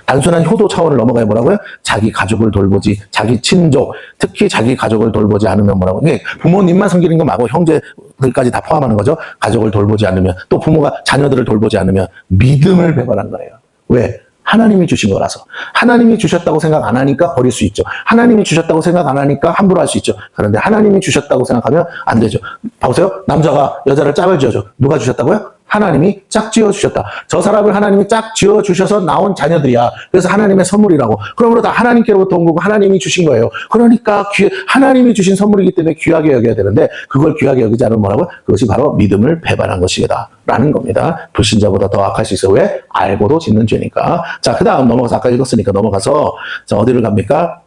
단순한 효도 차원을 넘어가야 뭐라고요? 자기 가족을 돌보지, 자기 친족, 특히 자기 가족을 돌보지 않으면 뭐라고? 부모님만 섬기는 건 말고 형제들까지 다 포함하는 거죠. 가족을 돌보지 않으면, 또 부모가 자녀들을 돌보지 않으면 믿음을 배반한 거예요. 왜? 하나님이 주신 거라서. 하나님이 주셨다고 생각 안 하니까 버릴 수 있죠. 하나님이 주셨다고 생각 안 하니까 함부로 할 수 있죠. 그런데 하나님이 주셨다고 생각하면 안 되죠. 보세요. 남자가 여자를 짝을 지어줘. 누가 주셨다고요? 하나님이 짝 지어주셨다. 저 사람을 하나님이 짝 지어주셔서 나온 자녀들이야. 그래서 하나님의 선물이라고. 그러므로 다 하나님께로부터 온 거고 하나님이 주신 거예요. 그러니까 하나님이 주신 선물이기 때문에 귀하게 여겨야 되는데 그걸 귀하게 여기지 않으면 뭐라고? 그것이 바로 믿음을 배반한 것이다. 라는 겁니다. 불신자보다 더 악할 수 있어. 왜? 알고도 짓는 죄니까. 자, 그 다음 넘어가서 아까 읽었으니까 넘어가서 자, 어디를 갑니까?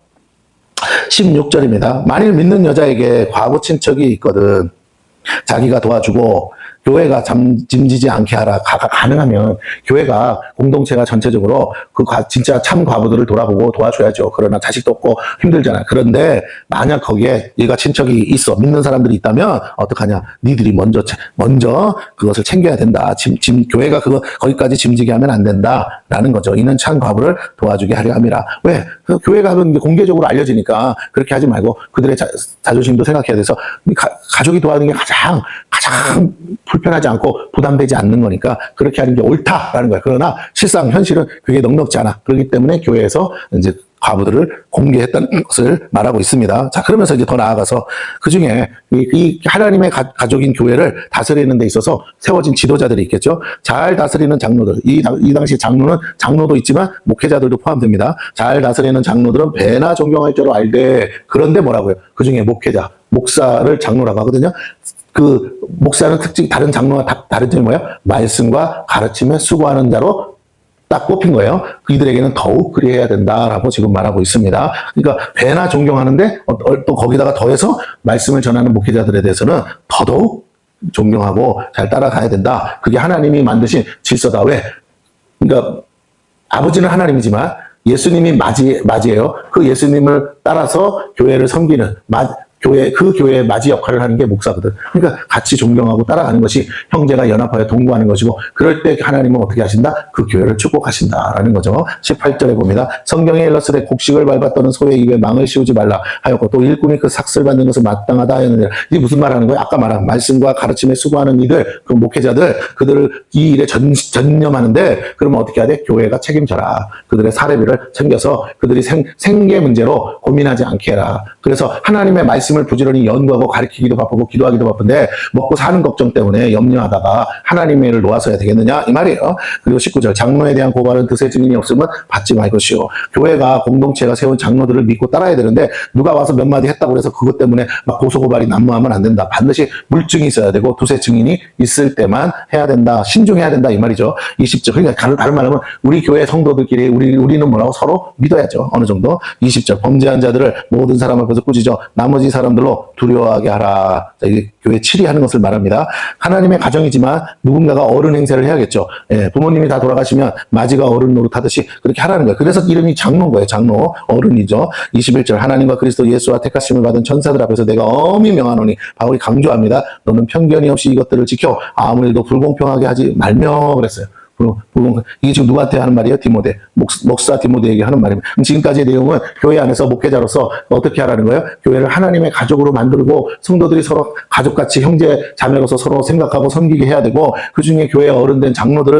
16절입니다. 만일 믿는 여자에게 과부 친척이 있거든 자기가 도와주고 교회가 짐지지 않게 하라. 가능하면 교회가 공동체가 전체적으로 진짜 참 과부들을 돌아보고 도와줘야죠. 그러나 자식도 없고 힘들잖아요. 그런데 만약 거기에 얘가 친척이 있어, 믿는 사람들이 있다면 어떡하냐? 니들이 먼저 그것을 챙겨야 된다. 교회가 거기까지 짐지게 하면 안 된다라는 거죠. 이는 참 과부를 도와주게 하려 함이라. 왜? 교회가 하면 공개적으로 알려지니까 그렇게 하지 말고 그들의 자존심도 생각해야 돼서 가족이 도와주는 게 가장 불편하지 않고 부담되지 않는 거니까 그렇게 하는 게 옳다라는 거예요. 그러나 실상 현실은 그게 넉넉지 않아. 그렇기 때문에 교회에서 이제 과부들을 공개했다는 것을 말하고 있습니다. 자, 그러면서 이제 더 나아가서 그 중에 이 하나님의 가족인 교회를 다스리는 데 있어서 세워진 지도자들이 있겠죠. 잘 다스리는 장로들. 이 당시 장로는 장로도 있지만 목회자들도 포함됩니다. 잘 다스리는 장로들은 배나 존경할 줄 알되. 그런데 뭐라고요? 그 중에 목사를 장로라고 하거든요. 그 목사는 특징, 다른 장로와 다른 점이 뭐예요? 말씀과 가르침에 수고하는 자로 딱 꼽힌 거예요. 이들에게는 더욱 그리해야 된다라고 지금 말하고 있습니다. 그러니까 배나 존경하는데 또 거기다가 더해서 말씀을 전하는 목회자들에 대해서는 더더욱 존경하고 잘 따라가야 된다. 그게 하나님이 만드신 질서다. 왜? 그러니까 아버지는 하나님이지만 예수님이 맞이에요. 그 예수님을 따라서 교회를 섬기는 그 교회의 맞이 역할을 하는 게 목사거든. 그러니까 같이 존경하고 따라가는 것이 형제가 연합하여 동거하는 것이고, 그럴 때 하나님은 어떻게 하신다? 그 교회를 축복하신다라는 거죠. 18절에 봅니다. 성경에 일렀으되 곡식을 밟았더는 소의 입에 망을 씌우지 말라 하였고, 또 일꾼이 그 삭슬 받는 것을 마땅하다 하였느니라. 이게 무슨 말하는 거예요? 아까 말한 말씀과 가르침에 수고하는 이들, 그 목회자들, 그들을 이 일에 전념하는데, 그러면 어떻게 해야 돼? 교회가 책임져라. 그들의 사례비를 챙겨서 그들이 생계 문제로 고민하지 않게 해라. 그래서 하나님의 말씀을 부지런히 연구하고 가르치기도 바쁘고 기도하기도 바쁜데 먹고 사는 걱정 때문에 염려하다가 하나님의 일을 놓아서야 되겠느냐 이 말이에요. 그리고 19절 장로에 대한 고발은 드세 증인이 없으면 받지 말것이요. 교회가 공동체가 세운 장로들을 믿고 따라야 되는데 누가 와서 몇 마디 했다고 해서 그것 때문에 막 고소고발이 난무하면 안 된다. 반드시 물증이 있어야 되고 두세 증인이 있을 때만 해야 된다. 신중해야 된다 이 말이죠. 20절. 그러니까 다른 말하면 우리 교회 성도들끼리 우리는 뭐라고 서로 믿어야죠. 어느 정도. 20절. 범죄한 자들을 모든 사람 앞에서 꾸짖어 나머지 사람들로 두려워하게 하라. 자, 이게 교회 치리하는 것을 말합니다. 하나님의 가정이지만 누군가가 어른 행세를 해야겠죠. 예, 부모님이 다 돌아가시면 마지가 어른 노릇하듯이 그렇게 하라는 거예요. 그래서 이름이 장로인 거예요. 장로, 어른이죠. 21절 하나님과 그리스도 예수와 택하심을 받은 천사들 앞에서 내가 엄히 명하노니 바울이 강조합니다. 너는 편견이 없이 이것들을 지켜 아무 일도 불공평하게 하지 말며 그랬어요. 이게 지금 누구한테 하는 말이에요? 디모데. 목사 디모데에게 하는 말입니다. 지금까지의 내용은 교회 안에서 목회자로서 어떻게 하라는 거예요? 교회를 하나님의 가족으로 만들고 성도들이 서로 가족같이 형제 자매로서 서로 생각하고 섬기게 해야 되고, 그 중에 교회에 어른된 장로들을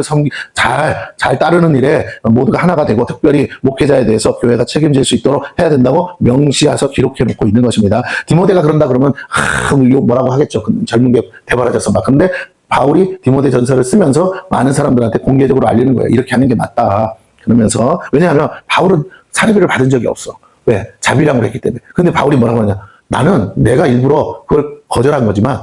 잘 따르는 일에 모두가 하나가 되고, 특별히 목회자에 대해서 교회가 책임질 수 있도록 해야 된다고 명시해서 기록해 놓고 있는 것입니다. 디모데가 그런다 그러면 뭐라고 하겠죠. 젊은 게 대바라져서 막. 근데 바울이 디모데 전서를 쓰면서 많은 사람들한테 공개적으로 알리는 거예요. 이렇게 하는 게 맞다. 그러면서, 왜냐하면 바울은 사례비를 받은 적이 없어. 왜? 자비량으로 했기 때문에. 근데 바울이 뭐라고 하냐? 나는 내가 일부러 그걸 거절한 거지만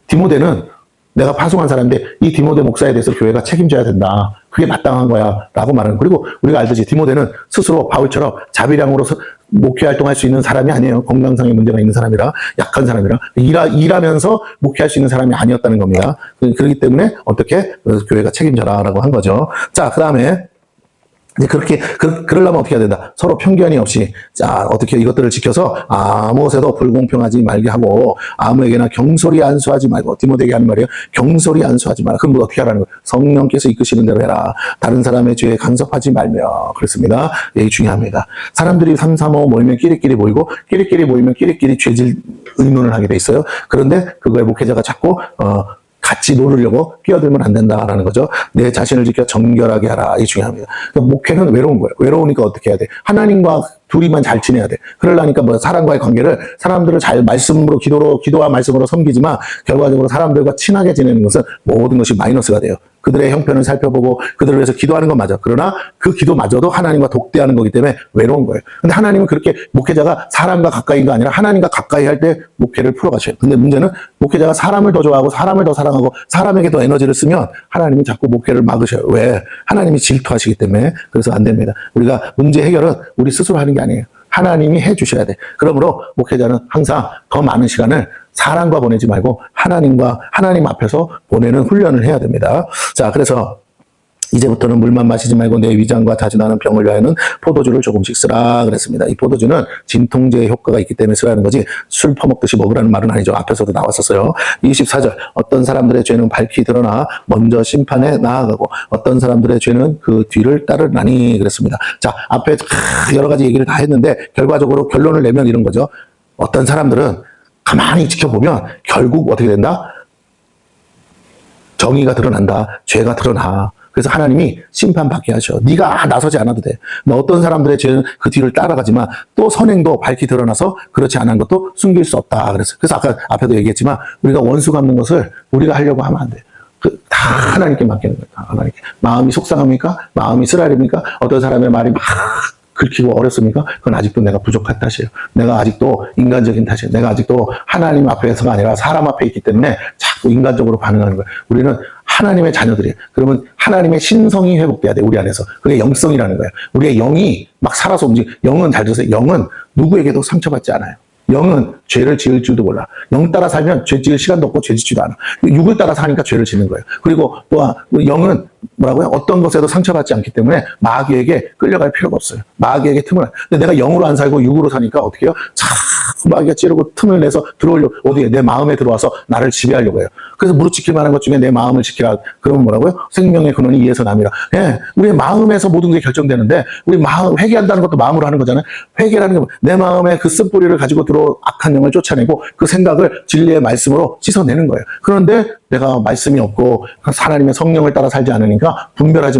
디모데는 내가 파송한 사람인데 이 디모데 목사에 대해서 교회가 책임져야 된다. 그게 마땅한 거야. 라고 말하는. 그리고 우리가 알듯이 디모데는 스스로 바울처럼 자비량으로 목회 활동할 수 있는 사람이 아니에요. 건강상의 문제가 있는 사람이라, 약한 사람이라, 일하면서 목회할 수 있는 사람이 아니었다는 겁니다. 그렇기 때문에 어떻게 교회가 책임져라라고 한 거죠. 자, 그 다음에 그렇게 그러려면 어떻게 해야 된다? 서로 편견이 없이, 자, 어떻게 이것들을 지켜서 아무것에도 불공평하지 말게 하고, 아무에게나 경솔히 안수하지 말고, 디모데에게 하는 말이에요. 경솔히 안수하지 마라. 그럼 어떻게 하라는 거예요? 성령께서 이끄시는 대로 해라. 다른 사람의 죄에 간섭하지 말며. 그렇습니다. 이게 중요합니다. 사람들이 삼삼오오 모이면 끼리끼리 모이고, 끼리끼리 모이면 끼리끼리 죄질 의논을 하게 돼 있어요. 그런데 그거에 목회자가 자꾸 같이 놀으려고 끼어들면 안 된다라는 거죠. 내 자신을 지켜 정결하게 하라. 이게 중요합니다. 그러니까 목회는 외로운 거예요. 외로우니까 어떻게 해야 돼? 하나님과 둘이만 잘 지내야 돼. 그러려니까 사람과의 관계를, 사람들을 잘 말씀으로, 기도와 말씀으로 섬기지만 결과적으로 사람들과 친하게 지내는 것은 모든 것이 마이너스가 돼요. 그들의 형편을 살펴보고 그들을 위해서 기도하는 건 맞아. 그러나 그 기도마저도 하나님과 독대하는 거기 때문에 외로운 거예요. 근데 하나님은 그렇게 목회자가 사람과 가까이가 아니라 하나님과 가까이 할 때 목회를 풀어가셔요. 근데 문제는 목회자가 사람을 더 좋아하고 사람을 더 사랑하고 사람에게 더 에너지를 쓰면 하나님이 자꾸 목회를 막으셔요. 왜? 하나님이 질투하시기 때문에. 그래서 안 됩니다. 우리가 문제 해결은 우리 스스로 하는 게 아니에요. 하나님이 해주셔야 돼. 그러므로 목회자는 항상 더 많은 시간을 사람과 보내지 말고 하나님 앞에서 보내는 훈련을 해야 됩니다. 자, 그래서 이제부터는 물만 마시지 말고 내 위장과 자주나는 병을 위하여는 포도주를 조금씩 쓰라 그랬습니다. 이 포도주는 진통제 효과가 있기 때문에 쓰라는 거지 술 퍼먹듯이 먹으라는 말은 아니죠. 앞에서도 나왔었어요. 24절 어떤 사람들의 죄는 밝히 드러나 먼저 심판에 나아가고 어떤 사람들의 죄는 그 뒤를 따르나니 그랬습니다. 자, 앞에 여러 가지 얘기를 다 했는데 결과적으로 결론을 내면 이런 거죠. 어떤 사람들은 가만히 지켜보면 결국 어떻게 된다? 정의가 드러난다. 죄가 드러나. 그래서 하나님이 심판받게 하셔. 네가 나서지 않아도 돼. 어떤 사람들의 죄는 그 뒤를 따라가지만 또 선행도 밝히 드러나서 그렇지 않은 것도 숨길 수 없다. 그래서 아까 앞에도 얘기했지만 우리가 원수 갚는 것을 우리가 하려고 하면 안 돼. 다 하나님께 맡기는 거야. 다 하나님께. 마음이 속상합니까? 마음이 쓰라립니까? 어떤 사람의 말이 막 긁히고 어렵습니까? 그건 아직도 내가 부족한 탓이에요. 내가 아직도 인간적인 탓이에요. 내가 아직도 하나님 앞에서가 아니라 사람 앞에 있기 때문에 자꾸 인간적으로 반응하는 거예요. 우리는 하나님의 자녀들이에요. 그러면 하나님의 신성이 회복돼야 돼, 우리 안에서. 그게 영성이라는 거예요. 우리의 영이 막 살아서 영은 잘 들으세요. 영은 누구에게도 상처받지 않아요. 영은 죄를 지을 줄도 몰라. 영 따라 살면 죄 지을 시간도 없고 죄 짓지도 않아. 육을 따라 사니까 죄를 짓는 거예요. 그리고 또한 영은 뭐라고요? 어떤 것에도 상처받지 않기 때문에 마귀에게 끌려갈 필요가 없어요. 마귀에게 틈을. 근데 내가 영으로 안 살고 육으로 사니까 어떻게 해요? 자꾸 마귀가 찌르고 틈을 내서 들어오려고, 어디에? 내 마음에 들어와서 나를 지배하려고 해요. 그래서 무릇 지킬 만한 것 중에 내 마음을 지키라. 그러면 뭐라고요? 생명의 근원이 이에서 남이라. 예, 우리의 마음에서 모든 게 결정되는데, 우리 마음, 회개한다는 것도 마음으로 하는 거잖아요. 회개라는 게 내 마음에 그 쓴뿌리를 가지고 악한 영을 쫓아내고 그 생각을 진리의 말씀으로 씻어내는 거예요. 그런데 내가 말씀이 없고 하나님의 성령을 따라 살지 않으니까 분별하지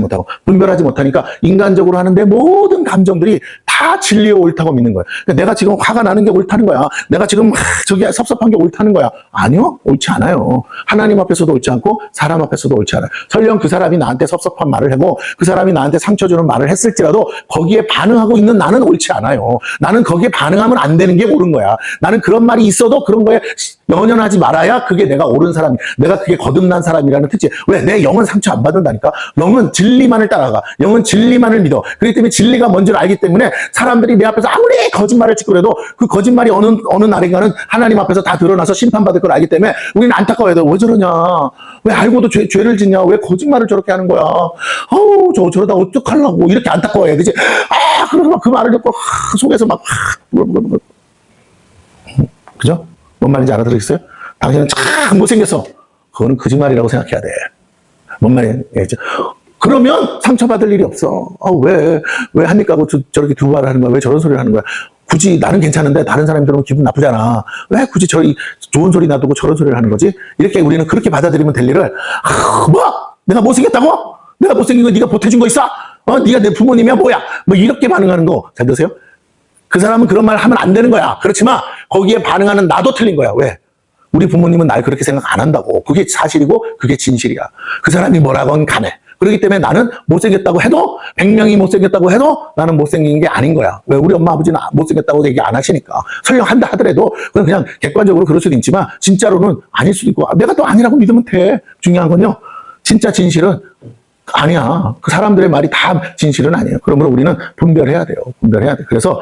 못하니까 인간적으로 하는 내 모든 감정들이 다 진리에 옳다고 믿는 거예요. 그러니까 내가 지금 화가 나는 게 옳다는 거야. 내가 지금 저기 섭섭한 게 옳다는 거야. 아니요, 옳지 않아요. 하나님 앞에서도 옳지 않고 사람 앞에서도 옳지 않아요. 설령 그 사람이 나한테 섭섭한 말을 하고 그 사람이 나한테 상처 주는 말을 했을지라도 거기에 반응하고 있는 나는 옳지 않아요. 나는 거기에 반응하면 안 되는 게 옳은 거야. 나는 그런 말이 있어도 그런 거에 연연하지 말아야 그게 내가 옳은 사람이, 내가 그게 거듭난 사람이라는 특징. 왜? 내 영은 상처 안 받는다니까. 영은 진리만을 따라가. 영은 진리만을 믿어. 그렇기 때문에 진리가 뭔지를 알기 때문에 사람들이 내 앞에서 아무리 거짓말을 짓고 그래도 그 거짓말이 어느 날인가는 하나님 앞에서 다 드러나서 심판받을 걸 알기 때문에 우리는 안타까워야 돼. 왜 저러냐? 왜 알고도 죄를 짓냐? 왜 거짓말을 저렇게 하는 거야? 저러다 어떡하려고. 이렇게 안타까워야 되지. 그래서 그 말을 듣고 속에서 막 그죠? 뭔 말인지 알아들으겠어요? 당신은 참 못생겼어. 그거는 거짓말이라고 생각해야 돼. 뭔 말이겠죠? 그러면 상처받을 일이 없어. 왜 합니까? 저렇게 두 말을 하는 거야? 왜 저런 소리를 하는 거야? 굳이 나는 괜찮은데 다른 사람이 들으면 기분 나쁘잖아. 왜 굳이 좋은 소리 놔두고 저런 소리를 하는 거지? 이렇게 우리는 그렇게 받아들이면 될 일을, 내가 못생겼다고? 내가 못생긴 거 네가 보태준 거 있어? 네가 내 부모님이야? 뭐야? 이렇게 반응하는 거. 잘 들으세요? 그 사람은 그런 말 하면 안 되는 거야. 그렇지만 거기에 반응하는 나도 틀린 거야. 왜? 우리 부모님은 날 그렇게 생각 안 한다고. 그게 사실이고 그게 진실이야. 그 사람이 뭐라건 간에. 그렇기 때문에 나는 못생겼다고 해도 100명이 못생겼다고 해도 나는 못생긴 게 아닌 거야. 왜? 우리 엄마 아버지는 못생겼다고 얘기 안 하시니까. 설령 한다 하더라도 그냥 객관적으로 그럴 수도 있지만 진짜로는 아닐 수도 있고 내가 또 아니라고 믿으면 돼. 중요한 건요. 진짜 진실은 아니야. 그 사람들의 말이 다 진실은 아니에요. 그러므로 우리는 분별해야 돼요. 분별해야 돼. 그래서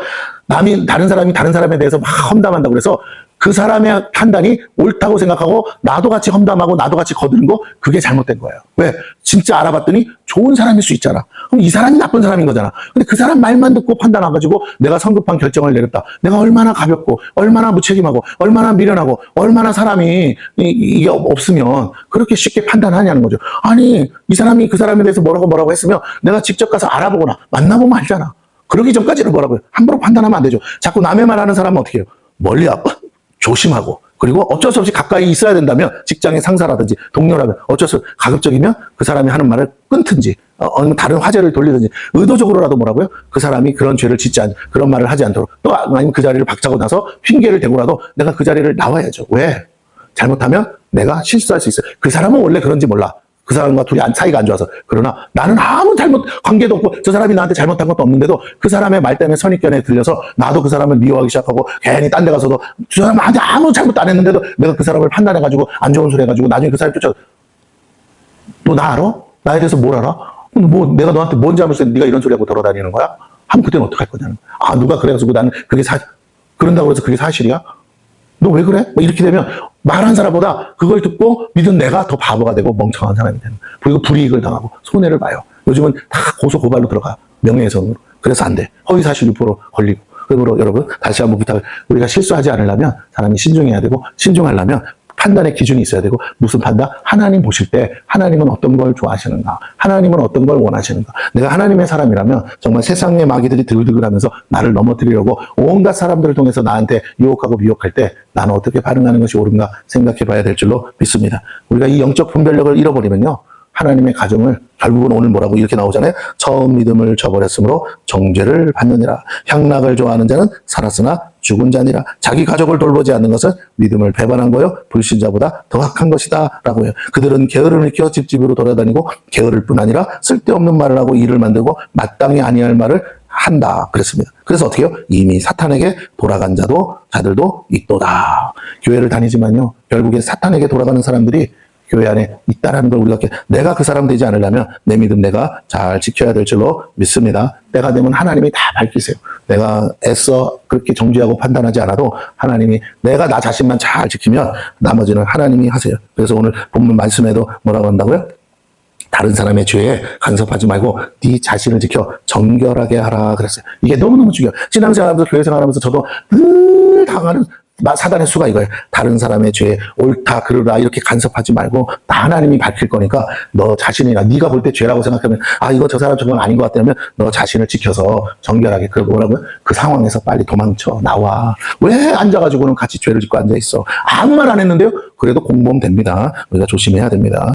다른 사람이 다른 사람에 대해서 막 험담한다고 그래서 그 사람의 판단이 옳다고 생각하고 나도 같이 험담하고 나도 같이 거드는 거 그게 잘못된 거예요. 왜? 진짜 알아봤더니 좋은 사람일 수 있잖아. 그럼 이 사람이 나쁜 사람인 거잖아. 근데 그 사람 말만 듣고 판단해가지고 내가 성급한 결정을 내렸다. 내가 얼마나 가볍고 얼마나 무책임하고 얼마나 미련하고 얼마나 사람이 이게 없으면 그렇게 쉽게 판단하냐는 거죠. 아니 이 사람이 그 사람에 대해서 뭐라고 했으면 내가 직접 가서 알아보거나 만나보면 알잖아. 그러기 전까지는 뭐라고요? 함부로 판단하면 안 되죠. 자꾸 남의 말하는 사람은 어떻게 해요? 멀리하고 조심하고 그리고 어쩔 수 없이 가까이 있어야 된다면 직장의 상사라든지 동료라면 어쩔 수 없이 가급적이면 그 사람이 하는 말을 끊든지 아니면 다른 화제를 돌리든지 의도적으로라도 뭐라고요? 그 사람이 그런 죄를 짓지 그런 말을 하지 않도록 또 아니면 그 자리를 박차고 나서 핑계를 대고라도 내가 그 자리를 나와야죠. 왜? 잘못하면 내가 실수할 수 있어요. 그 사람은 원래 그런지 몰라. 그 사람과 둘이 사이가 안 좋아서. 그러나 나는 아무 관계도 없고 저 사람이 나한테 잘못한 것도 없는데도 그 사람의 말 때문에 선입견에 들려서 나도 그 사람을 미워하기 시작하고 괜히 딴 데 가서도 저 사람한테 아무 잘못도 안 했는데도 내가 그 사람을 판단해가지고 안 좋은 소리 해가지고 나중에 그 사람이 너 나 알아? 나에 대해서 뭘 알아? 내가 너한테 뭔 잘못했는데 네가 이런 소리 하고 돌아다니는 거야? 하면 그때는 어떡할 거냐는. 아, 누가 그래가지고 나는 그런다고 해서 그게 사실이야? 너 왜 그래? 뭐 이렇게 되면 말한 사람보다 그걸 듣고 믿은 내가 더 바보가 되고 멍청한 사람이 되는. 그리고 불이익을 당하고 손해를 봐요. 요즘은 다 고소 고발로 들어가. 명예훼손으로. 그래서 안 돼. 허위사실 유포로 걸리고. 그러므로 여러분 다시 한번 부탁을, 우리가 실수하지 않으려면 사람이 신중해야 되고, 신중하려면 판단의 기준이 있어야 되고. 무슨 판단? 하나님 보실 때 하나님은 어떤 걸 좋아하시는가, 하나님은 어떤 걸 원하시는가. 내가 하나님의 사람이라면 정말 세상의 마귀들이 드글드글하면서 나를 넘어뜨리려고 온갖 사람들을 통해서 나한테 유혹하고 미혹할 때 나는 어떻게 반응하는 것이 옳은가 생각해 봐야 될 줄로 믿습니다. 우리가 이 영적 분별력을 잃어버리면요, 하나님의 가정을, 결국은 오늘 뭐라고 이렇게 나오잖아요. 처음 믿음을 저버렸으므로 정죄를 받느니라. 향락을 좋아하는 자는 살았으나 죽은 자니라. 자기 가족을 돌보지 않는 것은 믿음을 배반한 거요, 불신자보다 더 악한 것이다 라고 해요. 그들은 게으름을 일으켜 집집으로 돌아다니고 게으를 뿐 아니라 쓸데없는 말을 하고 일을 만들고 마땅히 아니할 말을 한다 그랬습니다. 그래서 어떻게 해요? 이미 사탄에게 돌아간 자들도 있도다. 교회를 다니지만요, 결국에 사탄에게 돌아가는 사람들이 교회 안에 있다라는 걸 우리가, 내가 그 사람 되지 않으려면 내 믿음 내가 잘 지켜야 될 줄로 믿습니다. 때가 되면 하나님이 다 밝히세요. 내가 애써 그렇게 정죄하고 판단하지 않아도 하나님이, 내가 나 자신만 잘 지키면 나머지는 하나님이 하세요. 그래서 오늘 본문 말씀에도 뭐라고 한다고요? 다른 사람의 죄에 간섭하지 말고 네 자신을 지켜 정결하게 하라 그랬어요. 이게 너무너무 중요해요. 신앙생활하면서 교회 생활하면서 저도 늘 당하는 사단의 수가 이거예요. 다른 사람의 죄, 옳다 그르라 이렇게 간섭하지 말고 다 하나님이 밝힐 거니까 너 자신이나, 네가 볼 때 죄라고 생각하면 아 이거 저 사람 저건 아닌 것 같다면 너 자신을 지켜서 정결하게, 그리고 뭐라고요? 그 상황에서 빨리 도망쳐 나와. 왜 앉아가지고는 같이 죄를 짓고 앉아있어? 아무 말 안 했는데요? 그래도 공범 됩니다. 우리가 조심해야 됩니다.